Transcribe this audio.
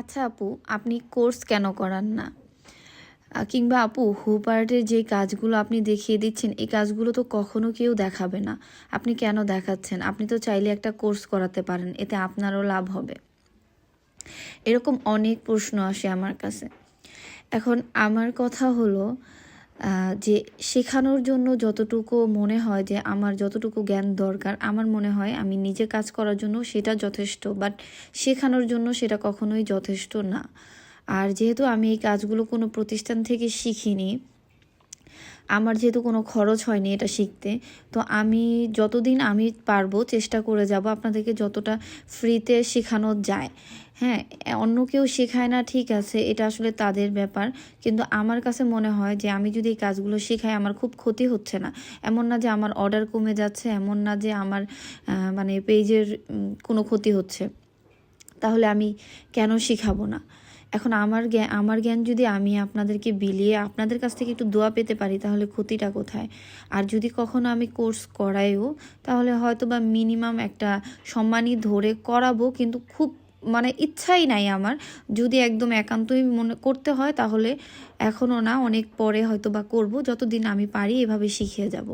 আচ্ছা আপু, আপনি কোর্স কেন করান না? কিংবা আপু, হুপার্টের যে কাজগুলো আপনি দেখিয়ে দিচ্ছেন, এই কাজগুলো তো কখনো কেউ দেখাবে না। আপনি কেন দেখাচ্ছেন? আপনি তো চাইলে একটা কোর্স করাতে পারেন, এতে আপনারও লাভ হবে। এরকম অনেক প্রশ্ন আসে আমার কাছে। এখন আমার কথা হলো যে শেখানোর জন্য যতটুকু মনে হয় যে আমার যতটুকু জ্ঞান দরকার, আমার মনে হয় আমি নিজে কাজ করার জন্য সেটা যথেষ্ট, বাট শেখানোর জন্য সেটা কখনোই যথেষ্ট না। আর যেহেতু আমি এই কাজগুলো কোনো প্রতিষ্ঠান থেকে শিখিনি, আমার যেহেতু কোনো খরচ হয়নি এটা শিখতে, তো আমি যতদিন আমি পারবো চেষ্টা করে যাব আপনাদেরকে যতটা ফ্রিতে শেখানো যায়। হ্যাঁ, অন্য কেউ শেখায় না, ঠিক আছে, এটা আসলে তাদের ব্যাপার। কিন্তু আমার কাছে মনে হয় যে আমি যদি এই কাজগুলো শেখাই আমার খুব ক্ষতি হচ্ছে না। এমন না যে আমার অর্ডার কমে যাচ্ছে, এমন না যে আমার মানে পেজের কোনো ক্ষতি হচ্ছে। তাহলে আমি কেন শিখাবো না? এখন আমার জ্ঞান যদি আমি আপনাদেরকে বিলিয়ে আপনাদের কাছ থেকে একটু দোয়া পেতে পারি, তাহলে ক্ষতিটা কোথায়? আর যদি কখনো আমি কোর্স করাইও, তাহলে হয়তো বা মিনিমাম একটা সম্মানই ধরে করাবো, কিন্তু খুব মানে ইচ্ছাই নাই আমার। যদি একদম একান্তই মনে করতে হয়, তাহলে এখনও না, অনেক পরে হয়তো বা করবো, যতদিন আমি পারি এভাবে শিখিয়ে যাব।